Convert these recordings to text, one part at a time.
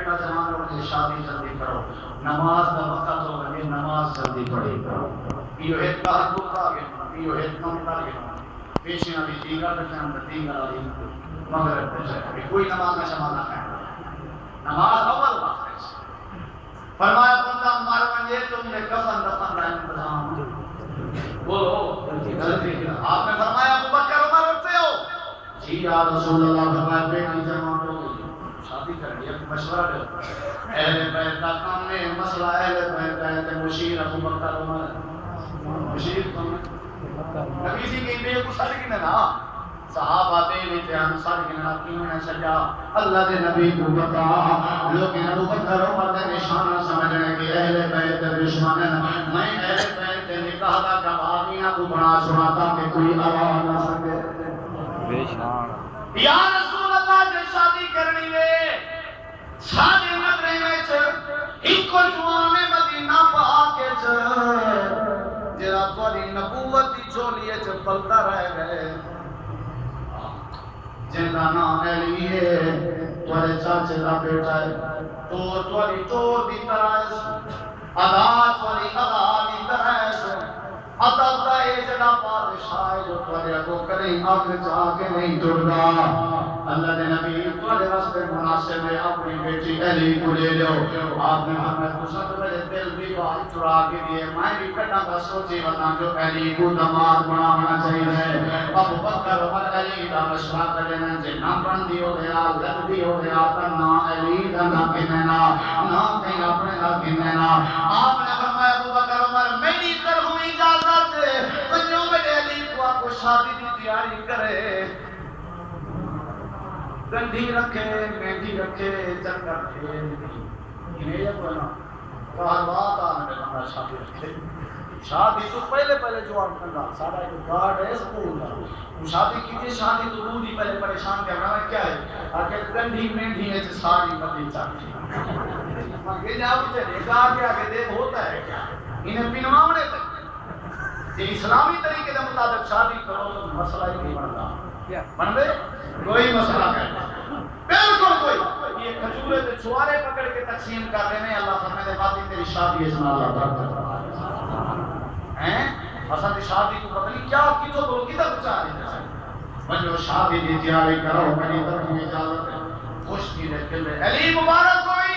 بیٹا جوان ہو گئے شادی جلدی کرو نماز کا وقت ہو گئے نماز جلدی پڑھی کرو پیو ایک کا حق کا گیا پیو ایک کم کر گیا پیشیاں بھی دیگر بچان دیگر علی مگر کوئی نماز نہ شمانا ہے نماز اول وقت ہے فرمایا بندہ مر ونجے تم نے کفن دفن کا انتظام بولو آپ نے فرمایا ابو بکر عمر اٹھتے ہو جی یا رسول اللہ فرمایا بیٹی جوان ہو گئی شادی کرنی ہے مشورہ دو اہل بیت کا کام میں مسئلہ اہل بیت کا ہے مشیر ابو بکر عمر مشیر کون نبی سی کہیں بے کو سر کی نا صحابہ بے لیتیان سر کی نا کیوں نے سجا اللہ دے نبی کو بتا لوگ ابو بکر عمر دے نشانہ سمجھنے کے اہل بیت دشمن میں اہل بیت دے نکاح دا گواہیاں کو بنا سناتا کہ کوئی آواز نہ سکے بے شان یا رسول اللہ جے شادی کرنی وے ساڈے مدرے وچ ایک جوان مدینہ پاک وچ جرا تواڈی نبوت دی چولی وچ پلدا رہ گئے جندا نام علی ہے تواڈے چاچے دا بیٹا ہے تو تواڈی ٹور دی طرح ادا تواڈی ادا دی طرح عدل دا اے جڑا بادشاہ ہے جو تواڈے اگوں کریں اگ جا کے نہیں ٹردا اللہ دے نبی تواڈے واسطے مناسب ہے اپنی بیٹی علی کو لے لو آپ نے فرمایا تو سب میرے دل بھی باہر چرا کے دیے میں بھی کٹا کا سوچی بنا جو علی کو داماد بنانا چاہیے ابو بکر عمر علی دا مشورہ کرنا جے نہ بن دی ہو گیا لگ دی ہو گیا تا نہ علی دا نہ کہنا نہ کہیں اپنے دا کہنا آپ نے فرمایا ابو بکر عمر میری طرف اجازت بنیوں میں علی کو شادی دی تیاری کرے گنڈی رکھے مہندی رکھے چکر رکھے انہیں یہ بنا بات آنے لگا شادی رکھے شادی تو پہلے جوان کرنا سارا ایک گارڈ ہے سکول کا شادی کی تھی شادی تو رو دی پہلے پریشان کرنا کیا ہے آخر گنڈی مہندی ہے ساری بدی چاہتی یہ جاؤ چلے گا آگے دیکھ ہوتا ہے کیا انہیں پنواونے تک یہ اسلامی طریقے کے مطابق شادی کرو تو مسئلہ ہی نہیں بنتا بن گئے کوئی مسئلہ نہیں بالکل کوئی یہ کھجورے تے چھوارے پکڑ کے تقسیم کر دینے اللہ فرمائے دے باتی تیری شادی ہے سنا اللہ برکت ہیں اصلا تی شادی کو پتہ نہیں کیا کتو بولو کدھر بچا رہے بنجو شادی دی تیاری کرو میری طرف میں اجازت ہے خوش کی رکھل دے علی مبارک ہوئی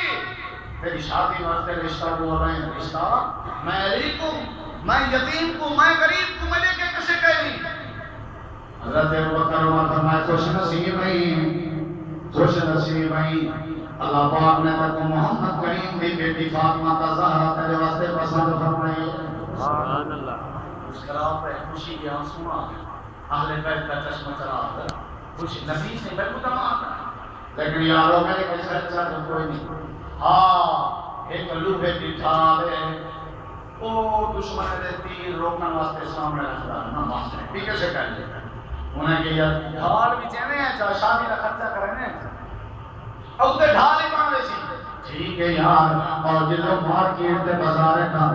تیری شادی واسطے رشتہ ہوا رہے ہیں رشتہ میں علی کو میں یتیم کو میں غریب کو میں لے کے کسے کہہ نہیں حضرت ابوبکر عمر فرمائے خوش نصیب ہیں اللہ پاک نے تک محمد کریم دی بیٹی فاطمہ کا زہرا تیرے واسطے پسند فرمائی سبحان اللہ اس کراؤ پہ خوشی کے آنسو آ اہل بیت کا چشمہ چلا خوشی نبی سے بالکل تمام لیکن یارو میں نے کچھ اچھا تو کوئی نہیں ہاں ایک لوہے کی ڈھال ہے او دشمن دے تیر روکنا واسطے سامنے رکھدا نہ واسطے ٹھیک سے کر لے انہیں کہ یار ڈھال بھی چنے ہیں چاہ شادی کا خرچہ کرنے او تے ڈھال ہی بن سی ٹھیک ہے یار اور جلو مارکیٹ دے بازار کا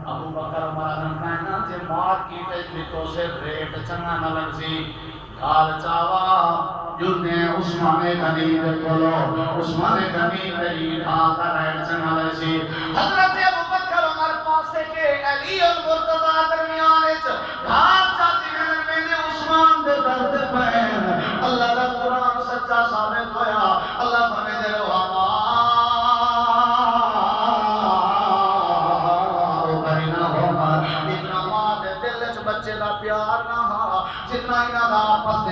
ابو بکر عمر نے کہنا کہ مارکیٹ وچ تو سے ریٹ چنگا نہ لگ سی ڈھال چاوا جو نے عثمان غنی دے کولو عثمان غنی تے ڈھال دا ریٹ چنگا لگ سی حضرت پاسے کے علی اور مرتضی درمیان وچ ڈھال چاچی میں نے عثمان دے درد پے اللہ دا قرآن سچا ثابت ہویا اللہ فرمائے دے لو اتنا ماں دے دل وچ بچے دا پیار نہ ہا جتنا انہاں دا آپس دے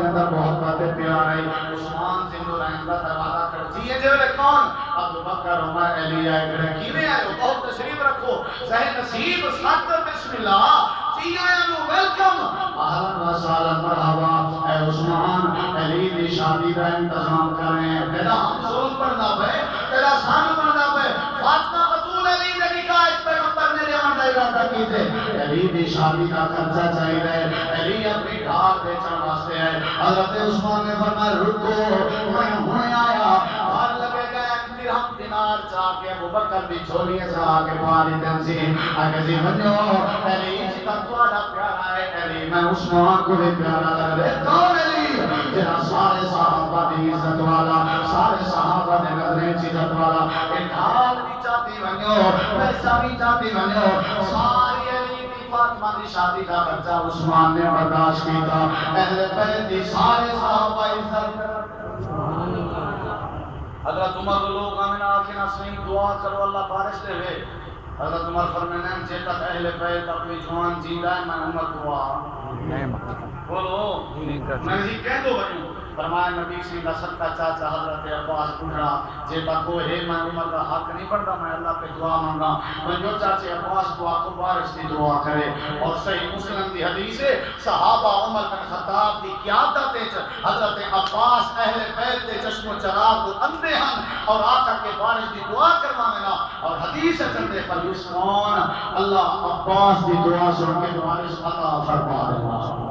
اندر محبت پیار ہے عثمان زندہ رہن دا دروازہ کر جیے جے کون ابو بکر عمر علی آئے کیویں آئے بہت تشریف رکھو صحیح نصیب ساتھ بسم اللہ جی آیا نو ویلکم اہلا و سہلا مرحبا اے عثمان علی دی شادی دا انتظام کریں تیرا ہم ظلم پڑھنا پے تیرا سان پڑھنا پے فاطمہ بطول علی دے نکاح پیغمبر نے لیوان دا ارادہ کیتے علی دی شادی کا خرچہ چاہیے علی اپنی ڈھال بیچن واسطے ہے حضرت عثمان نے فرمایا رکو میں ہونے آیا بھار لگے گا درہم دینار چاہ کے ابو بکر دی چھولیاں چاہ کے پاری تنسی آگے سی بنیو علی جی کا تواڈا پیارا ہے علی میں عثمان کو بھی پیارا لگ رہے کون علی تیرا سارے صحابہ دی عزت والا سارے صحابہ نے نظریں چیزت والا ڈھال بھی چاہتی ونیو پیسہ بھی چاہتی ونیو ساری علی دی فاطمہ دی شادی کا خرچہ عثمان نے برداشت کیتا اہل بیت دی سارے صحابہ عزت حضرت عمر لوگ آمین آخنا صحیح دعا کرو اللہ بارش دے وے حضرت عمر فرمانے ہیں جے تک اہل بیت اپنی جوان جیندہ ہے میں عمر دعا بولو میں اسی کہہ دو بھائیوں فرمایا نبی سے کا صدقہ چاچا حضرت عباس بڑھا جے تک وہ ہے میں عمر کا حق نہیں پڑھتا میں اللہ پہ دعا مانگا میں جو چاچے عباس دعا کو بارش دی دعا کرے اور صحیح مسلم دی حدیث ہے صحابہ عمر بن خطاب دی قیادت حضرت عباس اہل بیت دے چشم و چراغ کو اندے ہن اور آقا کے بارش دی دعا کروانا اور حدیث چندے پر یسرون اللہ عباس دی دعا سن کے بارش عطا فرما دے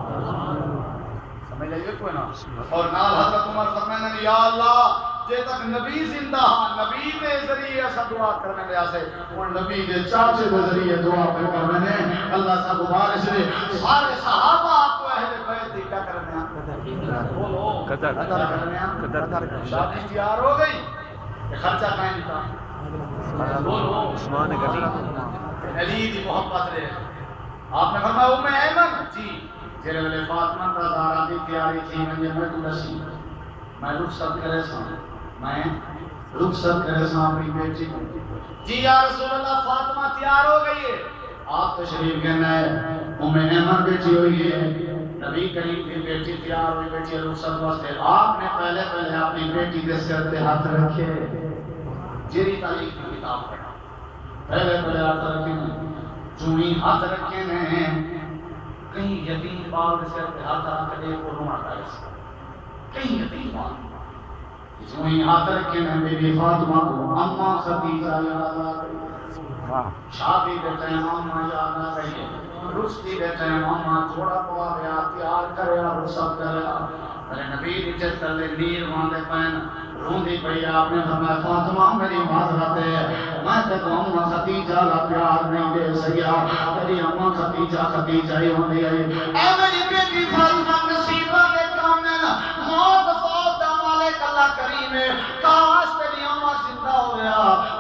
سمجھ لئیے کوئی نا اور نال حضرت عمر فرمانے یا اللہ جے تک نبی زندہ ہاں نبی دے ذریعے ایسا دعا کرنے لے آسے اور نبی دے چاچے دے ذریعے دعا کرنے لے اللہ سا بارش دے سارے صحابہ آپ کو اہل بیت دی کیا کرنے ہیں بولو قدر کرنے ہیں شادی تیار ہو گئی خرچہ کہیں نہیں تھا بولو عثمان علی دی محبت رہے آپ نے فرمایا ام ایمن جی جیرے ویلے فاطمہ کا زہرا دی تیاری تھی میں تو نسی میں رخصت کرے سا میں رخصت کرے سا اپنی بیٹی جی یا رسول اللہ فاطمہ تیار ہو گئی ہے آپ تشریف کہنا ہے ام ایمن بیٹی ہوئی ہے نبی کریم کی بیٹی تیار ہوئی بیٹی رخصت واسطے آپ نے پہلے اپنی بیٹی کے سر پہ ہاتھ رکھے جیری تاریخ کی کتاب پڑھا پہلے ہاتھ رکھے چونی ہاتھ رکھے نے کہیں یتیم بال سے ہاتھ رکھ دے کو رونا ہے کہیں یتیم بال چونی ہاتھ رکھے نے میری فاطمہ کو اماں خدیجہ یاد آ گئی شادی کے ٹائم اماں یاد آ گئی رشتی کے ٹائم اماں جوڑا پوا گیا تیار کریا رخصت کریا میرے نبی دی جت تلے نیر ماندے پین روندی پئی آپ نے فرمایا فاطمہ میری معذرت ہے میں تے کو اماں خدیجہ لا پیار نہیں دے سکیا میری اماں خدیجہ ہی ہوندی ہے اے میری بیٹی فاطمہ نصیبہ دے کامل موت فوت دا مالک اللہ کریم ہے کاش تیری اماں زندہ ہو گیا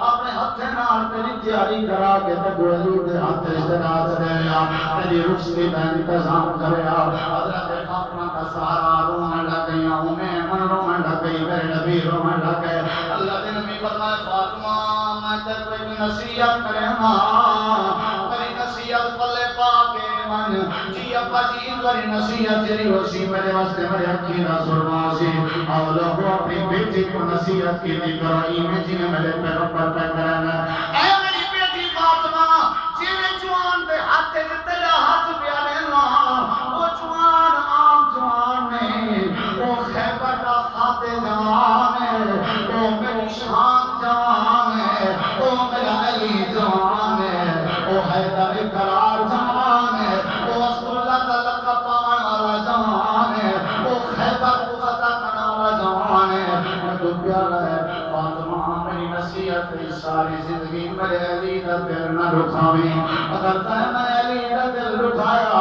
اپنے ہتھے نال تیری تیاری کرا کے تے گولی دے ہاتھ اشتراط دے گیا تیری رخصتی دا انتظام کریا حضرت فاطمہ کا سہارا رونے لگ گئی ام ایمن رونے لگ گئی میرے نبی رونے لگ گئے اللہ کے نبی فرمائے فاطمہ میں تیرے کو ایک نصیحت کرے میری نصیحت پلے پا کے من جی ابا جی میری نصیحت جری ہوسی میرے واسطے میرے اکھی نہ سرما سی اور لوگوں اپنی بیٹی کو نصیحت کی دی کرو ایمیں جی نے میرے پیروں پر پہ کرنا اے میری بیٹی فاطمہ جی میں جوان دے ہاتھ دے تیرا ہاتھ پیا لینا وہ جوان عام جوان نہیں وہ خیبر کا فاتح جوان ہے وہ میری شان جوان ہے وہ میرا علی جوان ہے وہ حیدر قرار جوان ہے وہ اسم اللہ کا لقب پانے والا جوان ہے وہ خیبر کو فتح کرنے والا جوان ہے میں تو پیارا ہے فاطمہ میری نصیحت ساری زندگی میرے علی کا دل نہ رکھاویں اگر تائیں میں علی کا دل رکھایا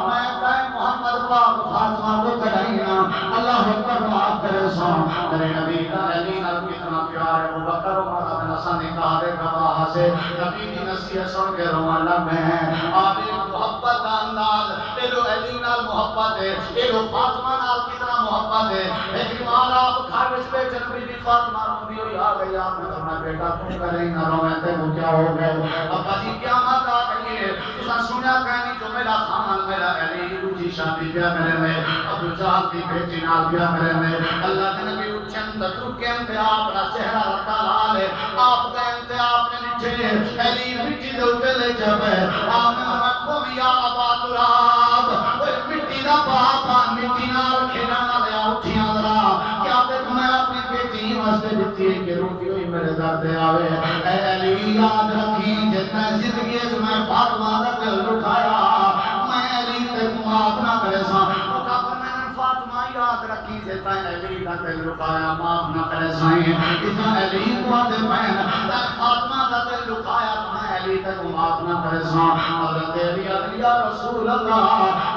میں تائیں محمد پاک فاطمہ کو کڑھائینا اللہ اکبر معاف کرے سو میرے نبی کا علی نہ کتنا پیار ہے وہ بکر و مرد نسا نکاح دے گواہ سے نبی کی نصیحت سن کے روان لگے ہیں آپ محبت کا انداز ایلو علی نال محبت ہے ایلو فاطمہ نال کتنا محبت ہے لیکن مال آپ گھر وچ بیٹھے نبی دی فاطمہ روندی ہوئی آ گئی آپ نے فرمایا بیٹا تم کرے نہ روئے تے وہ کیا ہو گئے ابا جی قیامت آ گئی ہے تساں سنیا کہنی جو میرا خان میرا علی دوجی شادی پیا میرے میں ابو جہل دی بیٹی نال پیا میرے میں اللہ کے نبی چند رکن تے آپ کا چہرہ رکھا لال ہے آپ گئے تے آپ نے نٹھے علی مٹی دے اوپر لے جاوے آپ نے فرمایا قوم یا ابا تراب اوے مٹی دا باپا مٹی نال کھیلن والے اٹھیاں ذرا کیا تے میں اپنی بیٹی واسطے دتی ہے کہ روٹی ہوئی میرے در تے آوے اے علی یاد رکھی جتنا زندگی وچ میں فاطمہ دا دل رکھایا میں علی تے معاف نہ کرے سا فاطمہ یاد رکھی جتا علی دا دل رکھایا معاف نہ کرے سائیں اتنا علی کو دے میں فاطمہ دا دل رکھایا میں علی تے معاف نہ کرے سا حضرت علی یا رسول اللہ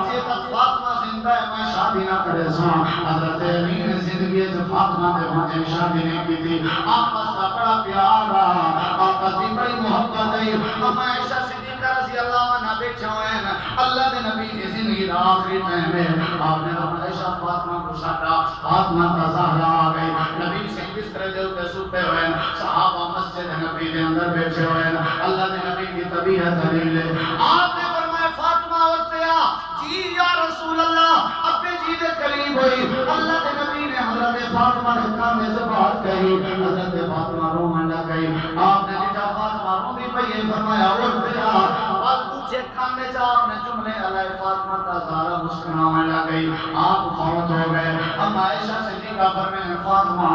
جے تک فاطمہ بندہ ہے میں شادی نہ کرے سا حضرت علی نے زندگی سے فاطمہ دے وجہ شادی نہیں کی تھی آپس کا بڑا پیار رہا آپس کی بڑی محبت ہے اما عائشہ صدیقہ رضی اللہ عنہ بیٹھے ہوئے ہیں اللہ کے نبی کی زندگی دا آخری ٹائم میں آپ نے عائشہ فاطمہ کو ساٹا فاطمہ کا زہرا آ گئی نبی سے بستر دے اوپر سوتے ہوئے صحابہ مسجد نبی کے اندر بیٹھے ہوئے اللہ کے نبی کی طبیعت دلیل ہے آپ نے فرمایا فاطمہ اٹھیا جی یا رسول اللہ اپنے جی دے قریب ہوئی اللہ کے نبی نے حضرت فاطمہ کے کانے سے بات کہی حضرت فاطمہ رونے لگ گئی آپ نے جا فاطمہ روندی پئی فرمایا اٹھیا بات پوچھے کھانے سے آپ نے جملے علیہ فاطمہ کا زہرا مسکرانے لگ گئی آپ فوت ہو گئے اب عائشہ صدیقہ فرمائے فاطمہ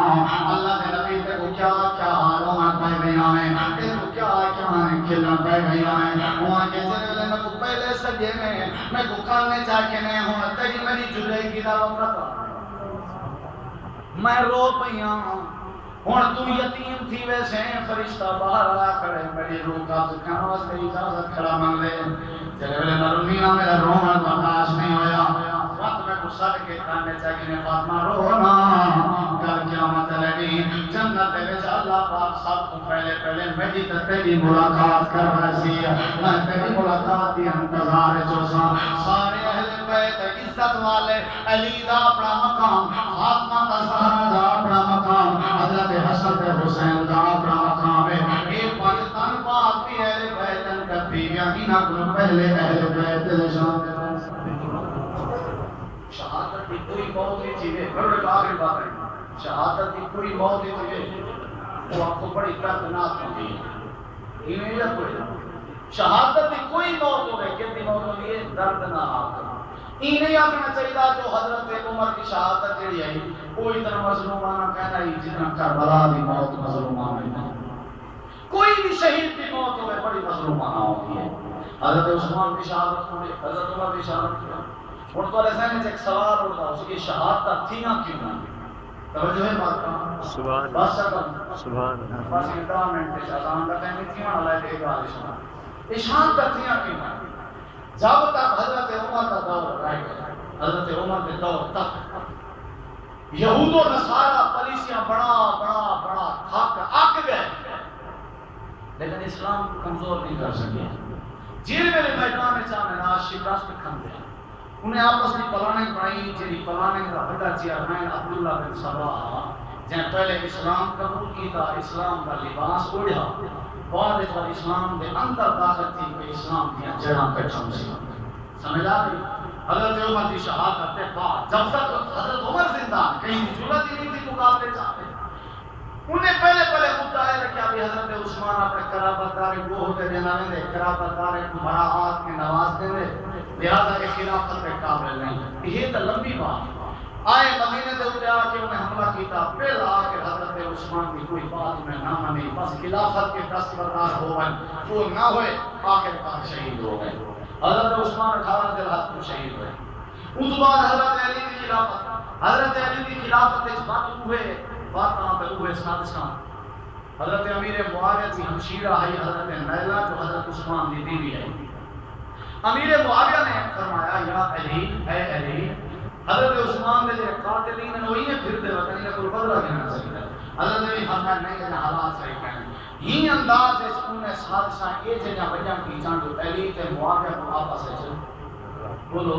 اللہ کے نبی تے کو کیا کیا حالوں میں پہ گیا ہے تے کو کیا کیا کھلنا پہ گیا ہے وہاں کے جنگلے میں کو پہلے سجے میں کو کھانے چاہ کے نہیں ہوں تیری میری جلے کی دا وقت میں رو پہیاں ہوں تو یتیم تھی ویسے فرشتہ باہر آیا کرے میری روح کا سکھانا میری اجازت کھڑا مانگ لے چلے بلے مرمینا میرا روحن برداشت نہیں ہویا وقت میں کو سڑ کے کھانے چاہیے فاطمہ رونا کل قیامت لگی جنت میں اللہ پاک سب کو پہلے میری تیری ملاقات کر رہی میں تیری ملاقات کی انتظار جو سارے اہل بیت عزت والے علی دا اپنا مقام فاطمہ کا زہرا دا اپنا مقام حضرت حسن حسین دا اپنا مقام ہے ایک پاکستان پاک بھی اہل بیت کا بیویاں ہی نہ پہلے اہل بیت شان شہادت کی کوئی موت ہی چیز ہے بڑے آخری بات ہے شہادت کی کوئی موت ہی چیز ہے وہ آپ کو بڑی دردناک ہوتی ہے یہ نہیں کوئی شہادت کی کوئی موت ہو رہی کتنی موت ہو رہی ہے دردناک یہ نہیں آخنا چاہیے جو حضرت عمر کی شہادت جڑی ہے کوئی اتنا مظلومانہ کہنا ہی جتنا کربلا کی موت مظلومانہ کوئی بھی شہید کی موت ہوئے بڑی مظلومانہ ہوتی ہے حضرت عثمان کی شہادت ہوئی حضرت عمر کی شہادت ہوئی اور تو ذہن میں ایک سوال ہوتا ہے اس کی شہادت تھیاں کیوں نہ توجہ ہے بات کا سبحان اللہ سبحان اللہ بس 10 منٹ سے اذان کا ٹائم تھیاں اللہ دے گا یہ شہادت تھیاں کیوں نہ جب تک حضرت عمر کا دور رہ گیا حضرت عمر کے دور تک یہود و نصارہ پالیسیاں بڑا تھک اک گئے لیکن اسلام کمزور نہیں کر سکے جیل میرے میدان میں چاہنے شکست کھندے انہیں آپس میں پلاننگ بنائی جی پلاننگ کا بڑا چیئرمین عبداللہ بن سبا جن پہلے اسلام قبول کی تھا اسلام کا لباس اڑیا بعد اس پر اسلام کے اندر داخل تھی کہ اسلام کی جڑاں کچھوں سے سمجھا گئی حضرت عمر کی شہادت کے بعد جب تک حضرت عمر زندہ کہیں کی ضرورت ہی نہیں تھی مقابلے چاہتے انہیں پہلے مدعا ہے کہ ابھی حضرت عثمان اپنے قرابتدار کو ہوتے دینا دے قرابتدار کو براعات میں نواز دے لہذا کہ خلافت کے قابل نہیں یہ تو لمبی بات آئے مدینے دے اٹھے آ کے انہیں حملہ کیتا پھر آ کے حضرت عثمان کی کوئی بات میں نہ مانی بس خلافت کے دستبردار ہو گئے وہ نہ ہوئے آخر کار شہید ہو گئے حضرت عثمان 18 ذی الحج کو شہید ہوئے اس بعد حضرت علی کی خلافت اس بات ہوئے باتاں پہ ہوئے سادساں حضرت امیر معاویہ کی ہمشیرہ ہے حضرت نیلہ جو حضرت عثمان کی بیوی ہے امیر معاویہ نے فرمایا یا علی اے علی حضرت عثمان نے جو قاتلین ہیں وہی نے پھر دے وقت انہیں کوئی بدلہ دینا چاہیے حضرت علی فرمایا نہیں یہ حالات صحیح کہیں یہ انداز ہے انہیں سادساں یہ جگہ وجہ کی چاند جو علی تے معاویہ کو آپس ہے چل بولو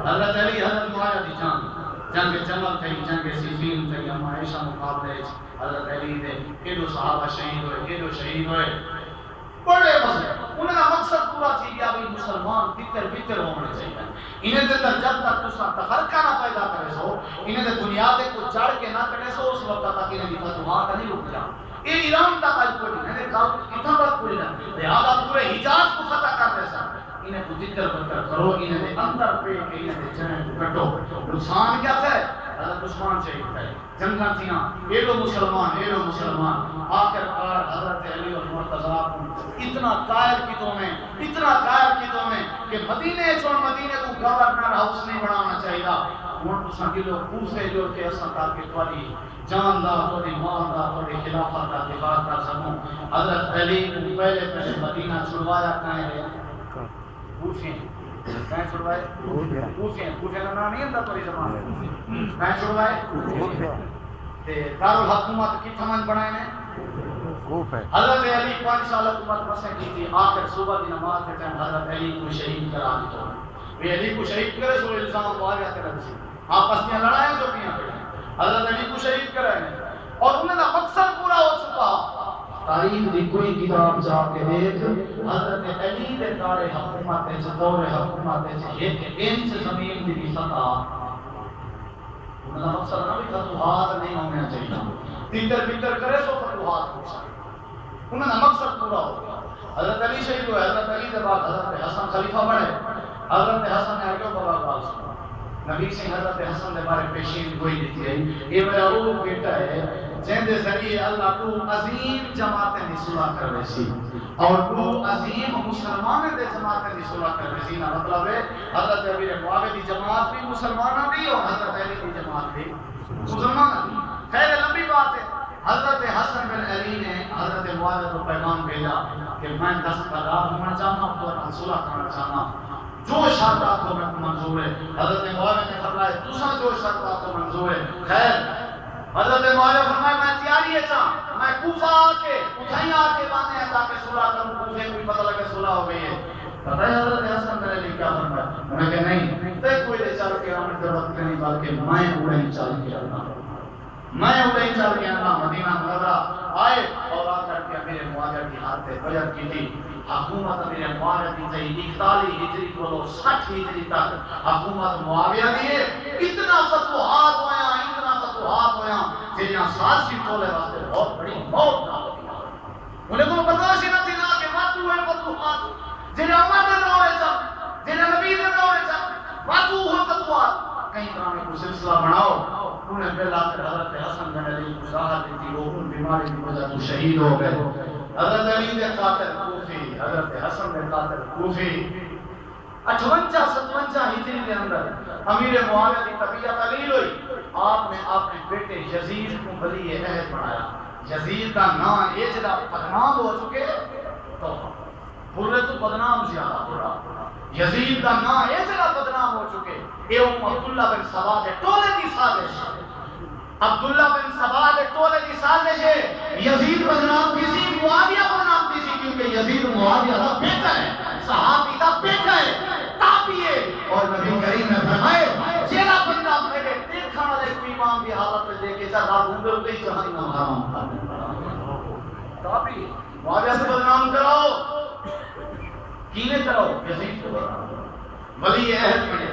حضرت علی حضرت معاویہ کی چاند جنگ جمل تھی جنگ سفین تھی ہم عائشہ مقابلے حضرت علی دے کیڑو صحابہ شہید ہوئے بڑے مسئلے انہیں مقصد پورا تھی کہ ابھی مسلمان بتر ہونے چاہیے انہیں دے در جب تک تسا تفرقہ نہ پیدا کرے سو انہیں دے بنیادیں کو جڑ کے نہ کرے سو اس وقت تک انہیں دی فتوحات نہیں رک جا یہ ایران تک آج کوئی نہیں اتنا تک کوئی نہیں لہذا پورے حجاز کو فتح کر دے سا انہیں کو جتر بتر کرو انہیں دے اندر پہ کہ انہیں دے جنہیں کو کٹو نقصان کیا تھا حضرت عثمان شہید ہے جنگاں تھیاں ایلو مسلمان آخر کار حضرت علی اور مرتضیٰ کو اتنا قائل کیتوں میں کہ مدینے کو گورنر ہاؤس نہیں بنانا چاہیے ہوں تو سنگلو کوفے جو کہ اساں تاکہ تھوڑی جان دا تھوڑی مال دا تھوڑی خلافت دا دفاع کر سکوں حضرت علی کو پہلے مدینہ چھڑوایا کہیں کوفے کہیں چھڑوائے کوفے کا نام نہیں ہوتا توری زمان کہیں چھڑوائے دارالحکومت کی تھمن بنائے نے حضرت علی 5 سال حکومت مسئلہ کی تھی آخر صبح کی نماز کے ٹائم حضرت علی کو شہید کرا دیتا وہ علی کو شہید کرے سو الزام معاویہ کے رب سے آپس میں لڑائیں جو پیاں پڑیں حضرت علی کو شہید کرائے اور انہیں کا مقصد پورا ہو چکا تاریخ دی کوئی کتاب جا کے دیکھ حضرت علی دے دار حکومت ہے دور حکومت ہے ایک انچ زمین دی سطح انہیں مقصد نہ بھی فتوحات نہیں ہونا چاہیے تیتر بیتر کرے سو فتوحات ہو سکے انہیں مقصد پورا ہو گیا حضرت علی شہید ہوئے حضرت علی کے بعد حضرت حسن خلیفہ بنے حضرت حسن نے آگے بابا بال سنا نبی سے حضرت حسن نے بارے پیشین کوئی دیتی ہے یہ میرا وہ بیٹا ہے جن دے ذریعے اللہ کو عظیم جماعتیں دی صلح کر رہے سی اور کو عظیم مسلمان دے جماعتیں دی صلح کر رہے سی نا مطلب ہے حضرت امیر معاویہ دی جماعت بھی مسلمانہ دی اور حضرت علی دی جماعت بھی مسلمانہ دی خیر لمبی بات ہے حضرت حسن بن علی نے حضرت معاویہ کو پیغام بھیجا کہ میں دستبردار ہونا چاہتا ہوں اور صلح کرنا چاہتا ہوں جو شرط آپ کو منظور ہے حضرت معاویہ نے فرمایا دوسرا جو شرط آپ کو منظور ہے خیر حضرت معاویہ فرمایا میں تیاری ہے چاہاں میں کوفہ آ کے اتھائی آ کے بانے ہیں تاکہ صلح کروں کوفے کوئی پتہ لگے صلح ہو گئی ہے پتہ ہے حضرت حسن بن علی کیا فرمایا انہوں نے کہا نہیں تے کوئی لے چل کے ہمیں ضرورت نہیں بلکہ میں اڑیں چل کے اللہ میں اڑیں چل کے اللہ مدینہ منورہ آئے اور آ کر کے میرے معاویہ کی ہاتھ پہ بیعت کی تھی حکومت میرے معاویہ کی تھی 41 ہجری کو 60 ہجری تک حکومت معاویہ دیئے اتنا فتوحات ہویا اتنا فتوحات ہویا جنہاں سالسی ٹولے واسطے بہت بڑی موت نہ ہوتی انہیں کو برداشت نہ تھی نہ کہ واتو ہے فتوحات جنہیں عمر دے دورے چل جنہیں نبی دے دورے چل واتو ہے فتوحات کہیں طرح میں کوئی سلسلہ بناؤ انہیں پہلا پھر حضرت حسن بن علی کو راحت دیتی وہ ان بیماری کی وجہ تو شہید ہو گئے حضرت علی نے قاتل کوفی حضرت حسن نے قاتل کوفی 58-57 ہجری کے اندر امیر معاویہ کی طبیعت علیل ہوئی آپ نے اپنے بیٹے یزید کو ولی عہد بنایا یزید کا نام یہ جدا بدنام ہو چکے تو برے تو بدنام زیادہ برا یزید کا نام یہ جدا بدنام ہو چکے اے عبداللہ بن سبا دے ٹولے دی سازش عبداللہ بن سبا دے ٹولے دی سازش ہے یزید بدنام کسی معاویہ بدنام کسی کیونکہ یزید معاویہ کا بیٹا ہے صحابی کا بیٹا ہے تابعی ہے اور نبی کریم نے فرمائے جیلا بندہ میرے دیکھا والے کو امام کی حالت میں دے کے چاہتا ہوں گے ہی جہنم حرام کر تابعی معاویہ سے بدنام کراؤ کینے کراؤ یزید کو ولی عہد بنے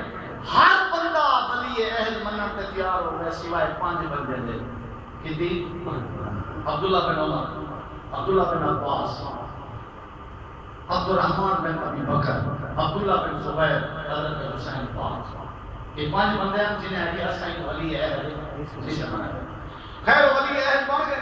ہر بندہ ولی عہد منن تے تیار ہو گئے سوائے 5 بندے دے کدی عبداللہ بن عمر عبداللہ بن عباس عبد الرحمن بن ابی بکر عبداللہ بن زبیر حضرت حسین پاک یہ 5 بندے ہیں جنہیں علی حسین ولی عہد جسے منع خیر ولی عہد بن گئے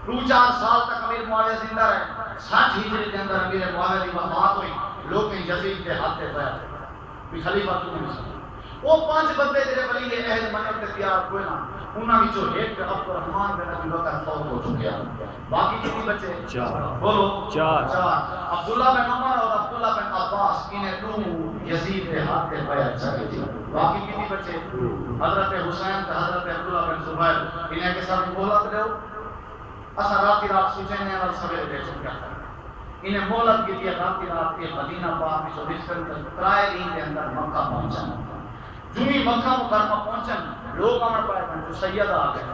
2-4 سال تک امیر معاویہ زندہ رہے 60 ہجری کے اندر امیر معاویہ کی وفات ہوئی لوگ یزید کے ہاتھ پہ بیعت بھی خلیفہ تو نہیں سکتا وہ 5 بندے جڑے ولی عہد منن تے تیار ہوئے نا انہاں وچوں ایک عبد الرحمن بن ابی بکر فوت ہو چکے ہیں باقی کتنے بچے 4 بولو 4 عبداللہ بن عمر اور عبداللہ بن عباس انہیں دو یزید کے ہاتھ پہ بیعت چاہیے تھی باقی کتنے بچے حضرت حسین تے حضرت عبداللہ بن زبیر انہیں کے ساتھ مہلت دیو اسا رات سوچے نے اور سویرے دے چکا انہیں مہلت کی تھی رات کے مدینہ پاک میں جو رشتن ترائے دن کے اندر مکہ پہنچا جنہی مکہ مکرمہ پہنچن لوگ امر پائے ہیں جو سید آ گئے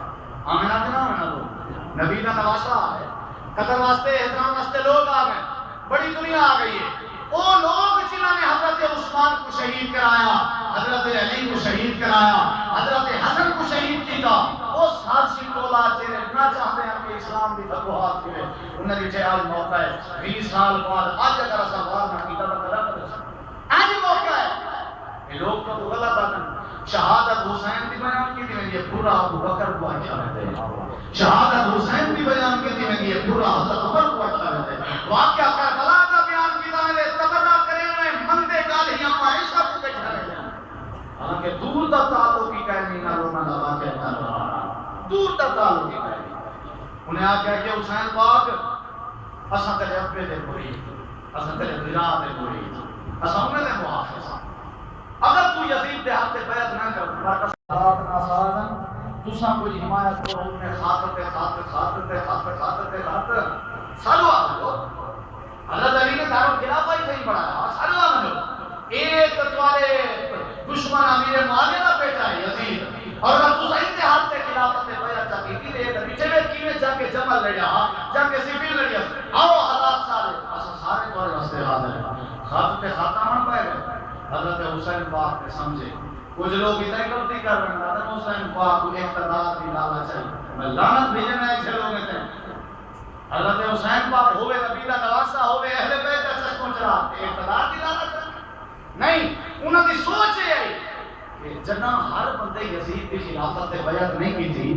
آمینہ کے نام ہے نا لوگ نبی کا نواسہ آ گئے قدر واسطے احترام واسطے لوگ آ گئے بڑی دنیا آ گئی ہے وہ لوگ جنہوں نے حضرت عثمان کو شہید کرایا حضرت علی کو شہید کرایا حضرت حسن کو شہید کیتا وہ سارسی ٹولا جنہیں نہ چاہتے ہیں کہ اسلام بھی فتوحات ہوئے انہیں بھی آج موقع ہے 20 سال بعد آج اگر ایسا بات نہ کیتا تو قدر کر آج موقع ہے یہ لوگ تو غلط آتے ہیں شہادت حسین بھی بیان کی تھی میں یہ پورا ابو بکر کو اچھا رہتے ہیں شہادت حسین بھی بیان کی تھی میں یہ پورا حضرت عمر کو اچھا رہتے ہیں واقعہ کربلا کا بیان کی تھا میں تبرہ کرے ہوئے مندے گالیاں عائشہ کو بیٹھا رہے ہیں حالانکہ دور تا تعلق کی کہنی نہ رونا نہ واقعہ کر رہا دور تا تعلق کی کہنی انہیں آ کہہ کہ حسین پاک اساں تلے اپنے دے پوری اساں تلے بلا دے پوری اسامنے نے محافظ اگر تو یزید دے ہاتھ بیعت نہ کر برکت ساتھ نہ سازن تساں کوئی حمایت کرو ان میں خاطر سالو آمدو حضرت علی نے دارو خلافہ ہی تھی بڑھایا سالو آمدو ایک تتوارے دشمن امیر معاویہ کا بیٹا ہے یزید اور اگر تساں ان کے ہاتھ سے خلافت بیعت چاہتی تھی تو ایک پیچھے میں کیویں جا کے جمل لڑیا جا کے سفین لڑیا آؤ حالات سارے تمہارے واسطے حاضر ہیں خاتمہ پائے گئے حضرت حسین پاک نے سمجھے کچھ لوگ اتنا غلطی کر رہے ہیں حضرت حسین پاک کو اقتدار کی لالچ ہے میں لعنت بھیجنا ہے چھ لوگ تھے حضرت حسین پاک ہوئے نبی دا نواسا ہوئے اہل بیت کا چشم چلا اقتدار کی لالچ نہیں انہوں نے سوچ ہے کہ جنا ہر بندے یزید کی خلافت بیعت نہیں کی تھی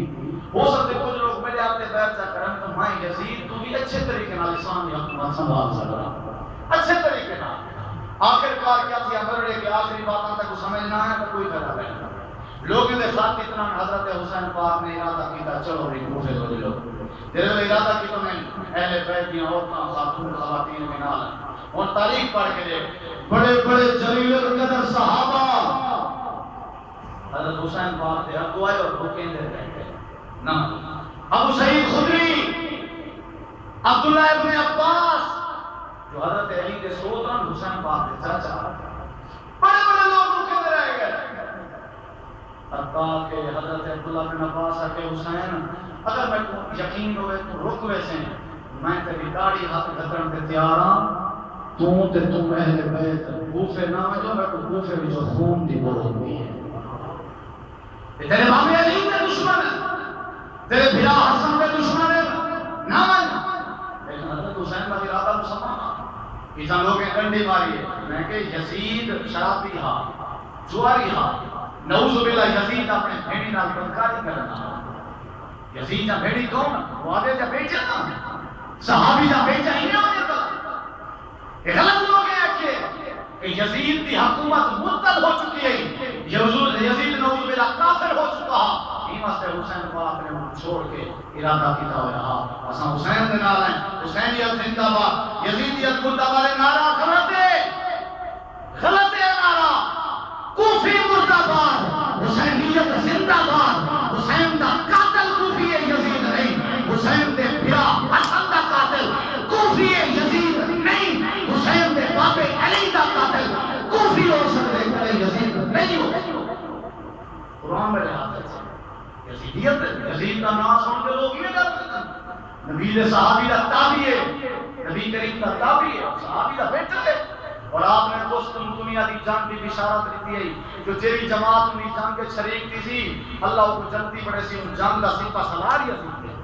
ہو سکتے کچھ لوگ میرے آپ نے بیعت سے کریں تو میں یزید تو بھی اچھے طریقے نال اسلامی حکومت سنبھال سکتا اچھے طریقے نال آخر کار کیا تھی امرڑے کی آخری باتوں تک سمجھنا ہے تو کوئی فائدہ نہیں لوگوں نے خط اتنا حضرت حسین پاک نے ارادہ کیتا چلو ری کوفے دو لو جب ارادہ کی تو میں اہل بیت کی عورتاں خاتون خواتین کے نال اور تاریخ پڑھ کے دیکھ بڑے بڑے جلیل القدر صحابہ حضرت حسین پاک دے ابو آئے اور روکیں دے رہے نہ ابو سعید خدری عبداللہ ابن عباس جو حضرت علی کے سوتران حسین پاک کے چاچا بڑے بڑے لوگ رکے دے رہے گئے حتیٰ کہ حضرت عبداللہ بن عباس کے حسین اگر میں یقین ہوئے تو رک ویسے میں تیری داڑھی ہاتھ گھترن کے تیاراں تو تم اہل بیت کوفے نہ جو میں کوفے میں جو خون دی بول ہوئی ہے تیرے امام علی کے دشمن تیرے بھیا حسن کے دشمن نہ من لیکن حضرت حسین کا ارادہ مسلمان ایسا لوگ ڈنڈی ماری ہے میں کہ یزید شرابی ہا جواری ہا نعوذ باللہ یزید اپنے بھیڑی نال بدکاری کرنا یزید جا بھیڑی کون وعدے جا بیچا صحابی جا بیچا ہی نہیں ہونے کا یہ غلط لوگ ہیں کہ یزید کی حکومت مرتد ہو چکی ہے یزید نعوذ باللہ کافر ہو چکا ایمہ سے حسین پاک نے چھوڑ کے ارادہ کیتا ہوا رہا اساں حسین دے نال ہیں حسینیت زندہ باد یزیدیت مردہ والے نعرہ غلط ہے نعرہ کوفی مردہ باد حسینیت زندہ باد حسین دا قاتل کوفی ہے یزید نہیں حسین دے بھیا حسن دا قاتل کوفی ہے یزید نہیں حسین دے بابے علی دا قاتل کوفی ہو سکتے کرے یزید نہیں ہو قرآن میں رہا یزیدیت یزید کا نام سن کے لوگ یہ کرتے ہیں نبی دے صحابی دا تابعی ہے نبی کریم دا تابعی ہے صحابی دا بیٹا ہے اور آپ نے دوست دنیا دی جان کی بشارت دیتی ہے جو جیری جماعت انہی جان کے شریک تھی سی اللہ کو جنتی پڑے سی ان جان دا سپہ سلار یزید ہے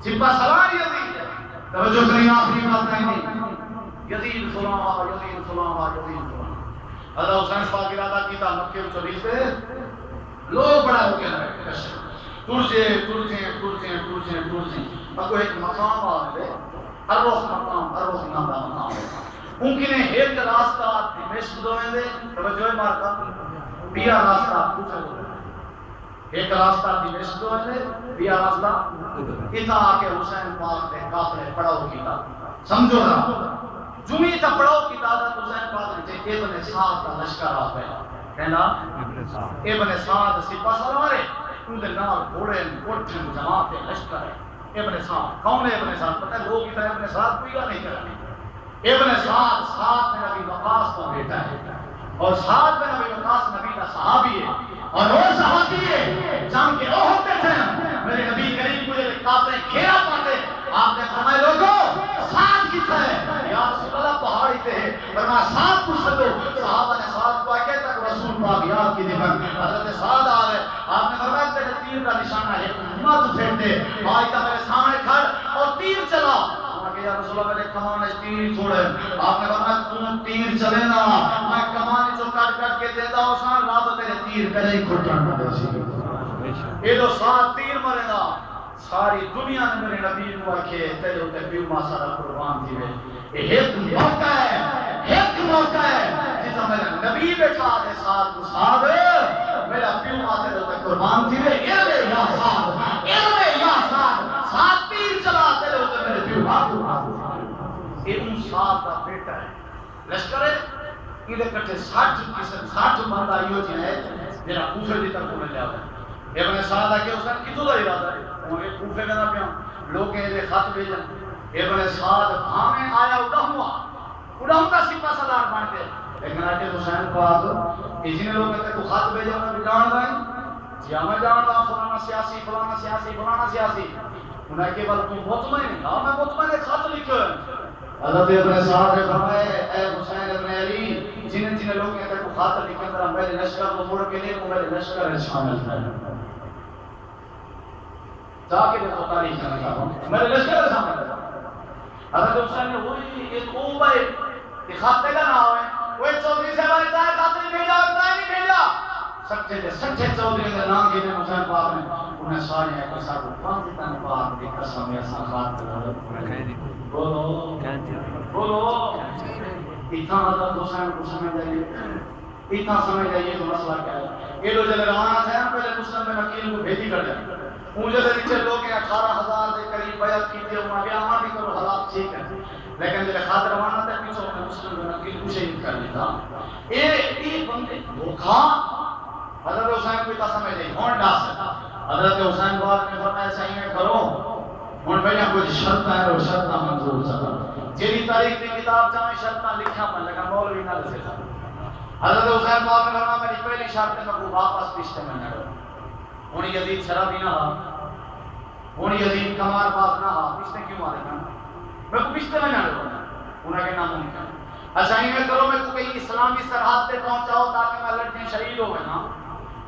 سپہ سلار یزید ہے توجہ کریں آخری بات نہیں یزید فلان یزید فلان یزید فلان حضرت حسین پاک ارادہ کیتا مکے میں چلی سے لوگ بڑا ہو کے رہے ترجے اگو ایک مقام آنے ارروخ نام دا مقام ہے ممکن ہے ایک راستہ دمشق دوئیں دے توجہ مارکا بیا راستہ کوفے دوئیں ایک راستہ دمشق دوئیں دے بیا راستہ اتنا آکے حسین پاک نے کافرے پڑھاؤ کیتا سمجھو رہا جمعی تا پڑھاؤ کیتا حضرت حسین پاک نے ابن سعد کا لشکر آ گیا کہنا ابن سعد سپہ سالارے ان دے نال گھوڑے کوٹھن جماعت لشکر ہے ابن سعد کون ہے ابن سعد پتہ ہے لوگ کی طرح ابن سعد کوئی گا نہیں کرنے ابن سعد میں نبی وقاص کا بیٹا ہے اور سعد میں نبی وقاص نبی کا صحابی ہے اور وہ صحابی ہے جان کے احد میں تھے میرے نبی کریم کو یہ کافرے گھیرا پاتے آپ نے فرمائے لوگوں سعد کی تھا ہے یا رسول اللہ پہاڑی تھے فرمایا سعد کو سدو صحابہ نے سعد کو آکے تک رسول پاک یاد کی دیبن حضرت سعد آ رہے آپ نے فرمایا تیرے تیر کا نشانہ ہے ہمت پھیر دے بھائی کا میرے سامنے کھڑ اور تیر چلا یا رسول اللہ میرے کمان تیر چھوڑے آپ نے فرمایا تم تیر چلے نا میں کمان جو کٹ کٹ کے دیتا ہوں سان رب تیرے تیر کرے ہی کھٹن پڑے سی یہ جو ساتھ تیر مرے نا ساری دنیا نے میرے نبی کو آکھے تیرے ہوتے پیو ماں سارا قربان تھی یہ ایک موقع ہے جیسا میرے نبی بیٹھا دے ساتھ کو ساتھ میرا پیو ماں تیرے ہوتے قربان تھی اے یا ساتھ تیر چلا تیرے ہوتے میرے پیو ماں کو یہ ان ساتھ کا بیٹا ہے لشکر ہے یہ کٹے 60 بندہ یہ جو ہے جڑا کوفے دی طرف لے آیا ابن سعد کہ اس نے کتوں دا ارادہ ہے وہ کوفے کا نہ پیا لوگ یہ خط بھیجن ابن سعد ہمیں آیا اڑاؤں کا سپاہ سالار بن کے لیکن آج حسین پاک جن لوگ کہتے تو خط بھیجا انہیں بھی جان دائیں جی ہمیں جان دا فلانا سیاسی فلانا سیاسی فلانا سیاسی انہیں کہ بل تم مطمئن ہے میں مطمئن خط لکھو حضرت ابن سعد نے فرمایا اے حسین ابن علی جن لوگ کہتے تو خط لکھے طرح میرے لشکر کو مڑ کے لے کو میرے لشکر میں شامل کریں جا کے دیکھو تاریخ میں چاہتا ہوں میرے لشکر میں شامل کریں حضرت حسین نے وہی ایک اوبے کہ خاتے کا نہ ہوئے وہ چودھری سے بارے چاہے خاتے نہیں بھیجا اتنا نہیں بھیجا سچے چودھری کے نام کے حسین پاک نے انہیں سارے ایک ساتھ پاکستان پاک کی قسم یا ساخات بولو اتنا حضرت حسین کو سمجھ جائیے اتنا سمجھ جائیے تو مسئلہ کیا ہے یہ لوگ جب روانہ تھے پہلے مسلم میں وکیل کو بھیجی کر جائے مجھے سے نیچے لوگ 18,000 دے قریب بیعت کی تھی انہوں نے آمان بھی کرو حالات ٹھیک ہے لیکن جب خاطر روانہ تھے پیچھو اپنے مسلم میں وکیل کو شہید کر لیتا یہ بندے دھوکھا حضرت حسین کو اتنا سمجھ جائیے ہون ڈاس حضرت حسین بات میں فرمایا صحیح میں کرو ہون بھائیاں کوئی شرط ہے اور شرط منظور سکتا جیلی تاریخ دی کتاب چاہیں شرطاں لکھا پن لگا مولوی نہ لسے تھا حضرت حسین بات میں فرمایا میری پہلی شرط میں کو واپس پشتے میں نہ کرو ہون یزید شرابی نہ ہا ہون یزید کمار باز نہ ہا پشتے کیوں آ رہے ہیں میں کو پشتے میں نہ کرو انہیں کہ نام ممکن اچھا ہی میں کرو میں کو کہیں اسلامی سرحد پہ پہنچاؤ تاکہ میں لڑنے شہید ہو گئے نا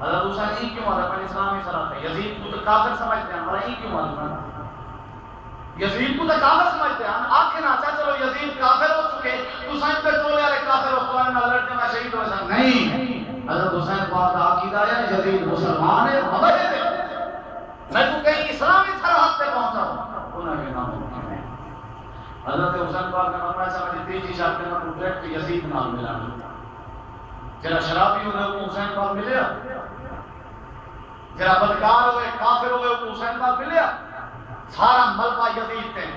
حضرت حسین ہی کیوں آ رہا ہے اسلامی سرحد پہ یزید کو تو کافر سمجھتے ہیں ہمارا ہی کیوں آ رہا ہے یزید کو تو کافر سمجھتے ہیں آنکھیں ناچا چلو یزید کافر ہو چکے حسین پہ ٹولے والے کافر ہو تو میں لڑنے میں شہید ہو جائیں نہیں حضرت حسین کو آتا عقیدہ ہے یزید مسلمان ہے خبر ہے میں کو کہیں اسلامی سرحد پہ پہنچاؤں انہیں کے نام ممکن ہے حضرت حسین پاک نے فرمایا سا مجھے تیجی شرط میں کو ڈائریکٹ یزید نام ملا جرا شرابی ہوئے وہ حسین پاک ملیا جرا بدکار ہوئے کافر ہوئے وہ حسین پاک ملیا سارا ملبہ یزید تھے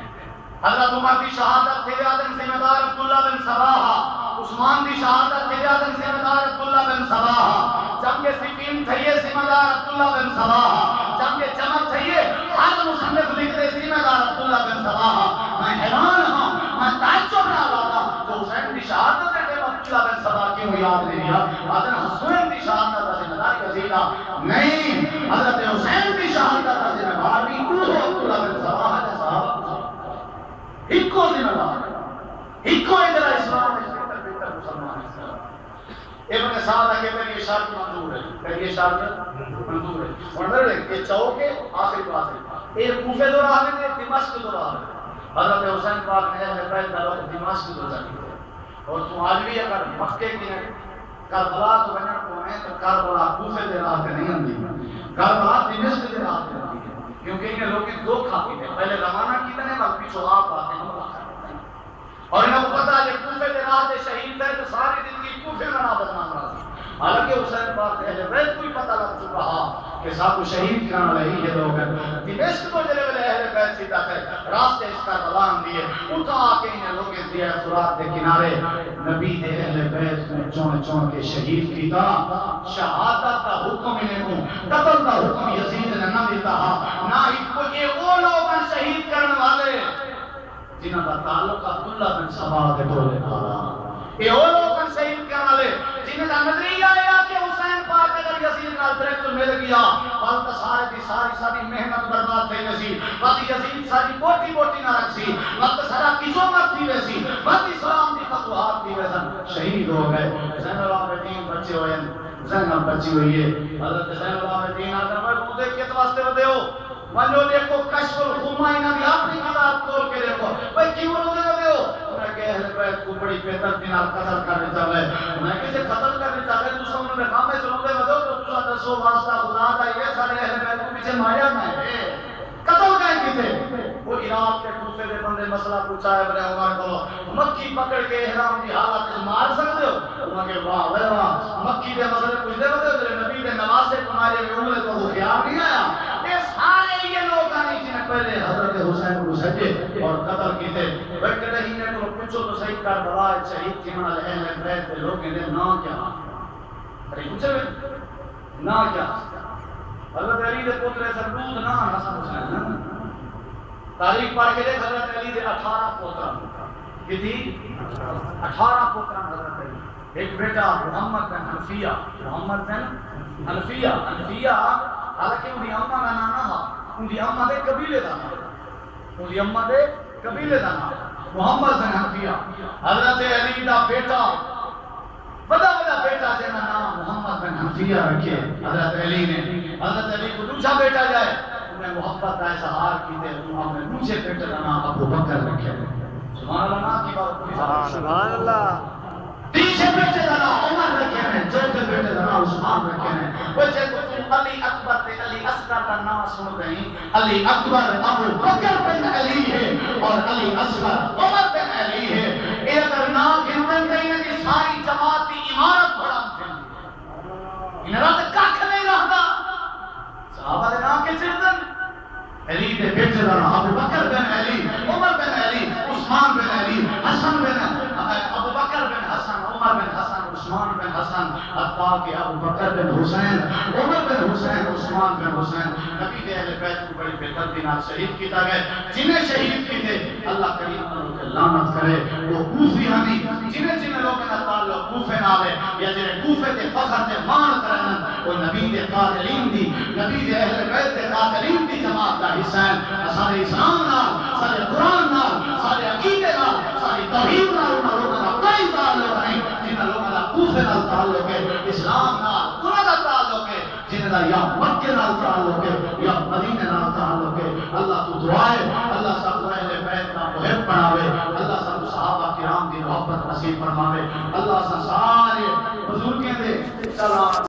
حضرت عمر کی شہادت تھے آدم ذمہ دار عبداللہ بن سباہا عثمان کی شہادت تھے آدم ذمہ دار عبداللہ بن سباہا جنگ سفین تھے یہ ذمہ دار عبداللہ بن سباہا جنگ چمک تھے یہ ہر مصنف لکھ دے ذمہ دار عبداللہ بن سباہا میں حیران ہوں میں تعجب نہ لاتا جو حسین کی شہادت تھے عبداللہ بن سباہا کیوں یاد نہیں لیا حضرت حسین کی شہادت ذمہ دار یزیدہ نہیں حضرت حسین کی شہادت ذمہ دار بھی عبداللہ بن سباہا جیسا ہکو ذمہ دار ہکو ادھر اسلام ہے ابن سعد کے پر یہ شرط منظور ہے یہ شرط منظور ہے اور میرے یہ چوکے آخری بات ہے یہ کوفے دو راہ میں دمشق دو راہ میں حضرت حسین پاک نے اہل بیت کا لوگ دمشق دو جاتی ہے اور تم عالوی اگر مکے کی ہے کربلا تو بنر کو ہے تو کربلا کوفے دے راہ پہ نہیں آتی کربلا دمشق دے راہ پہ آتی ہے کیونکہ انہیں لوگ دو کھاتی تھے پہلے روانہ کی تنے وقت پیچھو آپ آتے ہیں اور انہوں کو پتا ہے کہ کوفے دے راہ دے شہید ہے تو ساری زندگی کوفے میں نہ بدنام رہا حالانکہ حسین پاک اہل بیت کو ہی پتہ لگ چکا کہ صاحب کو شہید کرنا لگی یہ لوگ ہیں دمشق کو جلے والے اہل بیت سیدھا تھے راستے اس کا بلان دیے اٹھا آکے انہیں لوگیں دیا فرات کے کنارے نبی دے اہل بیت میں چون چون کے شہید کی طرح شہادت کا حکم انہیں کو قتل کا حکم یزید نے نہ دیتا نہ ہی کو یہ وہ لوگ ہیں شہید کرنے والے جنہاں کا تعلق عبداللہ بن سباہ کے دولے آرہا یہ وہ لوگ ہیں شہید کرنے والے جنہیں کا نظریہ آیا کہ حسین پاک اگر یزید نال ڈائریکٹ مل گیا بلکہ سارے دی ساری محنت برباد تھے نسی بلکہ یزید ساری بوٹی نہ رکھسی بلکہ سارا کسو مت تھی ویسی بلکہ اسلام دی فتوحات تھی ویسن شہید ہو گئے حسین العابدین بچے ہوئے زینب بچی ہوئی ہے حضرت حسین العابدین آدھر میں روح دیکھ کے تو واسطے بدے ہو منو دیکھو کشف الخمائنہ بھی اپنی کتاب کھول کے دیکھو بھئی کیوں روح دے ہو انہیں کہ اہل بیت کو بڑی بہتر دینار قتل کرنے چاہے انہیں کہ جے قتل کرنے چاہے تو سب انہوں نے کام میں چلو دے بدو تو تو دسو واسطہ خدا کا یہ سارے اہل بیت کو پیچھے ماریا میں قتل کہیں کی تھے وہ عراق کے کوفے دے بندے مسئلہ پوچھا ہے بنے عمر کو مکی پکڑ کے احرام کی حالت مار سکتے ہو انہوں کہ واہ واہ مکی دے مسئلے پوچھ دے بدو نبی دے نماز سے تمہارے عمر تو وہ خیال نہیں آیا یہ سارے یہ لوگ آنے جنہیں پہلے حضرت حسین کو سجے اور قتل کیتے وقت نہیں نے کو پوچھو تو صحیح کربلا شہید تھی مال اہل بیت کے لوگ نے نام کیا ارے پوچھو نا کیا حضرت علی دے پوترے سربود نا حسن حسین تاریخ پڑھ کے دیکھ حضرت علی دے 18 پوترا کتنی 18 پوترا حضرت علی ایک بیٹا محمد بن حنفیہ محمد بن حنفیہ حالانکہ ان کی اماں کا نام نہ تھا ان کی اماں دے قبیلے کا نام ان کی اماں دے قبیلے کا نام محمد بن حنفیہ حضرت علی دا بیٹا بڑا بیٹا جن کا نام محمد بن حنفیہ رکھے حضرت علی نے حضرت علی کو دوسرا بیٹا جائے انہیں محبت کا اظہار کیتے انہوں نے دوسرے بیٹے کا نام ابو بکر رکھے سبحان اللہ کی بات سبحان اللہ تیسرے بیٹے کا نام عمر رکھے ہیں چوتھے بیٹے کا نام عثمان رکھے ہیں وجہ کو تم علی اکبر تے علی اصغر کا نام سن رہی علی اکبر ابو بکر بن علی ہے اور علی اصغر عمر بن علی ہے اے اگر نام گنتن گئی نا کہ ساری جماعت کی عمارت بڑا مجھے انہاں تے کاکھ نہیں رہتا صحابہ دے نام کے چردن علی دے بیٹے کا نام ابو بکر بن علی عمر بن علی عثمان بن علی حسن بن ابو بکر بن حسن عمر بن حسن عثمان بن حسن حتیٰ کہ ابو بکر بن حسین عمر بن حسین عثمان بن حسین نبی دے اہل بیت کو بڑی بہتر دینات شہید کیتا گئے جنہیں شہید کیتے اللہ کریم انہوں لعنت کرے وہ کوفی ہنی جنہیں لوگوں کا تعلق کوفے نالے یا جنہیں کوفے تے فخر تے مان کرن وہ نبی دے قاتلین دی نبی دے اہل بیت تے قاتلین دی جماعت دا حسین سارے اسلام نال سارے قرآن نال سارے عقیدے نال ساری توحید نال انہوں لوگوں کا کوئی تعلق نہیں جنہیں لوگوں کا کوفے نال تعلق ہے اسلام نال انہوں کا تعلق ہے جنہیں دا یا مکہ نال تعلق ہے یا مدینہ نال تعلق ہے اللہ تو دعائے اللہ سب اہل بیت کا محب بناوے اللہ سب صحابہ کرام دی محبت نصیب فرماوے اللہ سارے بزرگیں دے سلام